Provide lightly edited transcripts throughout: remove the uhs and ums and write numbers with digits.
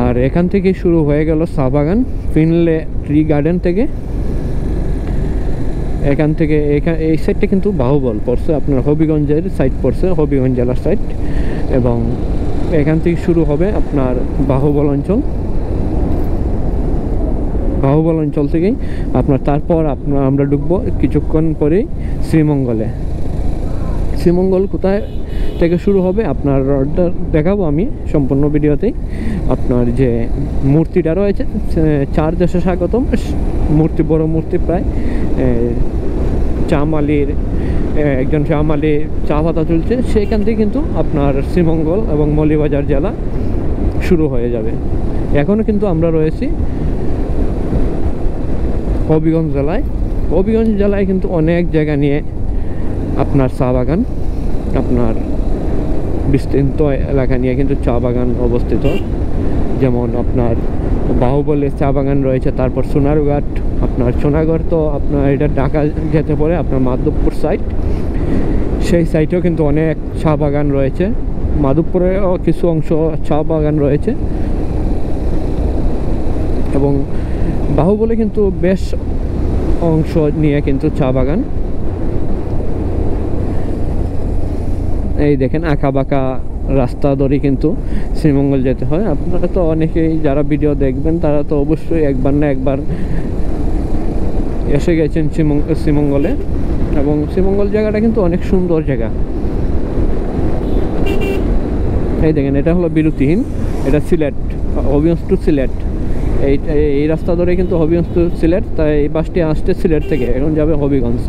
আর এখান থেকে শুরু হয়ে গেল চা বাগান ফিনলে ট্রি গার্ডেন থেকে। এখান থেকে এই সাইডটা কিন্তু বাহুবল পড়ছে, আপনার হবিগঞ্জের সাইড পড়ছে, হবিগঞ্জ জেলার সাইড। এবং এখান থেকে শুরু হবে আপনার বাহুবল অঞ্চল। বাহুবল অঞ্চল থেকেই আপনার তারপর আমরা ঢুকবো কিছুক্ষণ পরেই শ্রীমঙ্গলে। শ্রীমঙ্গল কোথায় থেকে শুরু হবে আপনার দেখাবো আমি সম্পূর্ণ ভিডিওতেই। আপনার যে মূর্তিটা রয়েছে 4 দেশে স্বাগতম মূর্তি, বড় মূর্তি, প্রায় চামালির একজন চামালি চা পাতা চলছে, সেইখান থেকে কিন্তু আপনার শ্রীমঙ্গল এবং মৌলভীবাজার জেলা শুরু হয়ে যাবে। এখনও কিন্তু আমরা রয়েছি হবিগঞ্জ জেলায়। হবিগঞ্জ জেলায় কিন্তু অনেক জায়গা নিয়ে আপনার চা বাগান, আপনার বিস্তৃত এলাকা নিয়ে কিন্তু চা বাগান অবস্থিত। যেমন আপনার বাহুবলের চা বাগান রয়েছে, তারপর সোনারঘাট, আপনার সোনারঘাট তো আপনার এটা ঢাকা যেতে পারে আপনার মাধবপুর সাইড, সেই সাইটেও কিন্তু অনেক চা বাগান রয়েছে। মাধবপুরেও কিছু অংশ চা বাগান রয়েছে এবং বাহুবলে কিন্তু বেশ অংশ নিয়ে কিন্তু চা বাগান। এই দেখেন আঁকা বাঁকা রাস্তা ধরে কিন্তু শ্রীমঙ্গল যেতে হয়। আপনারা তো অনেকেই যারা ভিডিও দেখবেন তারা তো অবশ্যই একবার না একবার এসে গেছেন শ্রীমঙ্গলে। এবং শ্রীমঙ্গল জায়গাটা কিন্তু অনেক সুন্দর জায়গা। এই দেখেন এটা হলো বিরতিহীন, এটা সিলেট, হবিগঞ্জ টু সিলেট। এই রাস্তা ধরে কিন্তু হবিগঞ্জ টু সিলেট, তাই এই বাসটি আসছে সিলেট থেকে, এখন যাবে হবিগঞ্জ।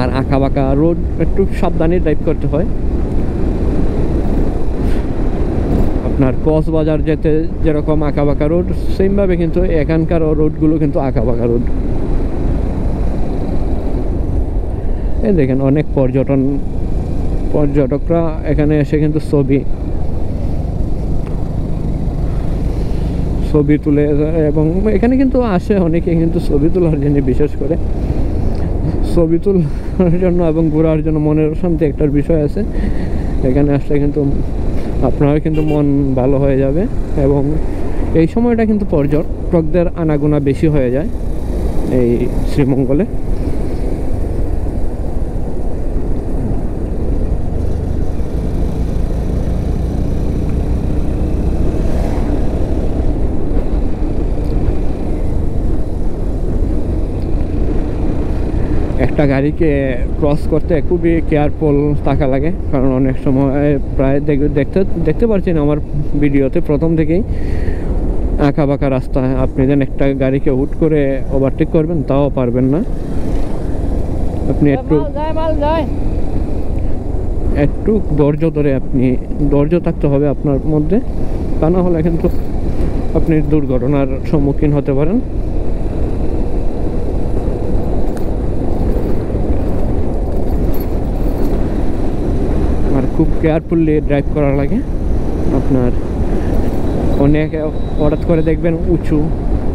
আর আঁকা বাঁকা রোড, একটু সাবধানে ড্রাইভ করতে হয়। আপনার কক্সবাজার যেতে যেরকম আঁকা বাঁকা রোড, সেমভাবে কিন্তু এখানকার রোডগুলো কিন্তু আঁকা বাঁকা রোড। এই দেখেন অনেক পর্যটকরা এখানে এসে কিন্তু ছবি তুলে, এবং এখানে কিন্তু আসে অনেকে কিন্তু ছবি তোলার জন্য, বিশেষ করে ছবি তোলার জন্য এবং ঘোরার জন্য মনের শান্তি একটার বিষয় আছে। এখানে আসলে কিন্তু আপনার কিন্তু মন ভালো হয়ে যাবে। এবং এই সময়টা কিন্তু পর্যটকদের আনাগোনা বেশি হয়ে যায় এই শ্রীমঙ্গলে। একটা গাড়িকে ক্রস করতে খুবই কেয়ারফুল থাকা লাগে, কারণ অনেক সময় প্রায় দেখতে পাচ্ছেন আমার ভিডিওতে প্রথম থেকেই আঁকা বাঁকা রাস্তা। আপনি যেন একটা গাড়িকে হুট করে ওভারটেক করবেন তাও পারবেন না। আপনি একটু ধৈর্য থাকতে হবে আপনার মধ্যে, তা না হলে কিন্তু আপনি দুর্ঘটনার সম্মুখীন হতে পারেন। খুব কেয়ারফুলি ড্রাইভ করা লাগে। আপনার অনেক হঠাৎ করে দেখবেন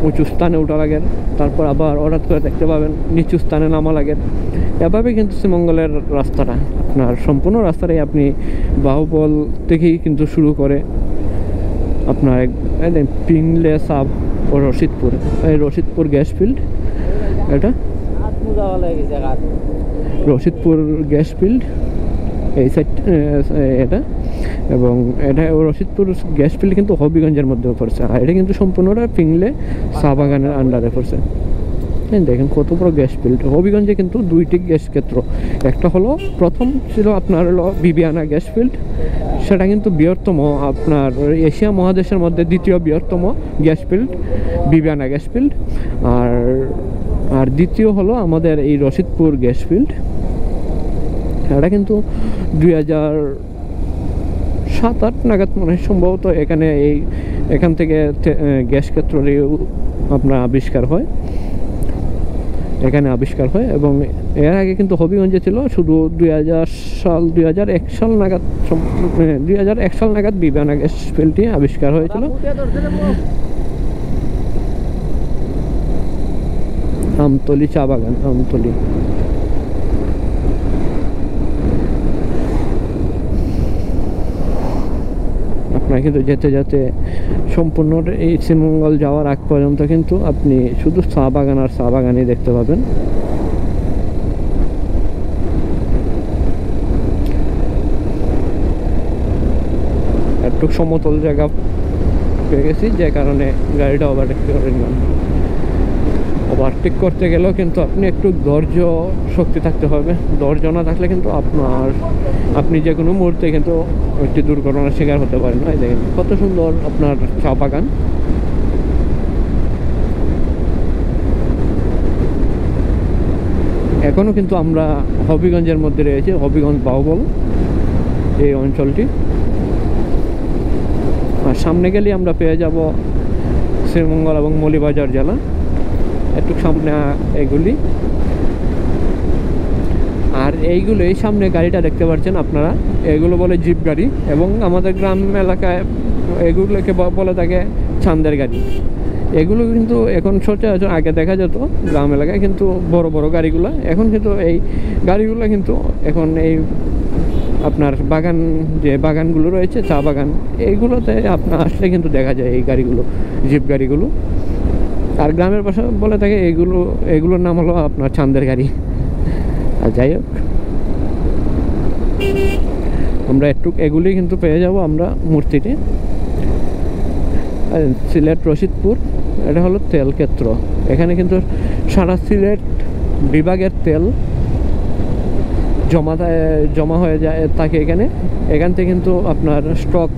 উঁচু স্থানে উঠা লাগে, তারপর আবার হঠাৎ করে দেখতে পাবেন নিচু স্থানে নামা লাগে। এভাবে কিন্তু শ্রীমঙ্গলের রাস্তাটা, আপনার সম্পূর্ণ রাস্তাটাই আপনি বাহুবল থেকেই কিন্তু শুরু করে আপনার পিংলে সাব ও রশিদপুর গ্যাস ফিল্ড, এটা রশিদপুর গ্যাস ফিল্ড এই সাইড এটা। এবং এটা রশিদপুর গ্যাস ফিল্ড কিন্তু হবিগঞ্জের মধ্যে পড়ছে, আর এটা কিন্তু সম্পূর্ণটা পিংলে চা বাগানের আন্ডারে পড়ছে। দেখেন কত বড় গ্যাস ফিল্ড। হবিগঞ্জে কিন্তু 2টি গ্যাস ক্ষেত্র, একটা হলো প্রথম ছিল আপনার হলো বিবিয়ানা গ্যাস ফিল্ড, সেটা কিন্তু বৃহত্তম আপনার এশিয়া মহাদেশের মধ্যে 2য় বৃহত্তম gas field Bibiyana gas field. আর দ্বিতীয় হলো আমাদের এই রশিদপুর গ্যাস ফিল্ড। এটা কিন্তু 2007-8 নাগাদ মনে হয় সম্ভবত এখান থেকে গ্যাস ক্ষেত্রটি আপনার আবিষ্কার হয়, এখানে আবিষ্কার হয়। এবং এর আগে কিন্তু হবিগঞ্জে ছিল শুধু 2001 সাল নাগাদ বিবিয়ানা গ্যাস ফিল্ডটি আবিষ্কার হয়েছিল। আমতলি চা বাগান, আমতলি। আপনার আপনার কিন্তু যেতে যেতে সম্পূর্ণ এই শ্রীমঙ্গল যাওয়ার আগ পর্যন্ত কিন্তু আপনি শুধু চা বাগান আর চা বাগানই দেখতে পাবেন। একটু সমতল জায়গা পেয়ে গেছি, যে কারণে গাড়িটা ওভারটেক করে নিলাম। ওভারটেক করতে গেলেও কিন্তু আপনি একটু ধৈর্য শক্তি থাকতে হবে। ধৈর্য না থাকলে কিন্তু আপনি যে কোনো মুহূর্তে কিন্তু একটি দুর্ঘটনার শিকার হতে পারেন। এই দেখেন কত সুন্দর আপনার চা বাগান। এখনও কিন্তু আমরা হবিগঞ্জের মধ্যে রয়েছি, হবিগঞ্জ বাহুবল এই অঞ্চলটি। আর সামনে গেলে আমরা পেয়ে যাব শ্রীমঙ্গল এবং মৌলভীবাজার জেলা, একটু সামনে এগুলি। আর এইগুলো এই সামনে গাড়িটা দেখতে পাচ্ছেন আপনারা, এগুলো বলে জিপ গাড়ি, এবং আমাদের গ্রাম এলাকায় এগুলোকে বলে থাকে ছান্দের গাড়ি। এগুলো কিন্তু এখন সচরাচর আগে দেখা যেত গ্রাম এলাকায়, কিন্তু বড় বড় গাড়িগুলো এখন কিন্তু এই গাড়িগুলো কিন্তু এখন এই আপনার বাগান, যে বাগানগুলো রয়েছে চা বাগান, এইগুলোতে আপনার আসলে কিন্তু দেখা যায় এই গাড়িগুলো, জিপ গাড়িগুলো। আর গ্রামের ভাষা বলে থাকে এগুলোর নাম হলো আপনার ছান্দের গাড়ি। আর যাই হোক, আমরা একটু এগুলি কিন্তু পেয়ে যাব আমরা মূর্তিটি। সিলেট রশিদপুর, এটা হলো তেল ক্ষেত্র। এখানে কিন্তু সারা সিলেট বিভাগের তেল জমা হয়ে যায় থাকে এখানে। এখান থেকে কিন্তু আপনার স্টক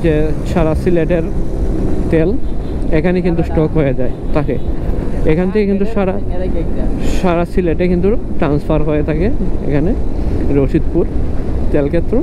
যে সারা সিলেটের তেল এখানে কিন্তু স্টক হয়ে যায় থাকে। এখান থেকে কিন্তু সারা সিলেটে কিন্তু ট্রান্সফার হয়ে থাকে এখানে রশিদপুর তেল ক্ষেত্র।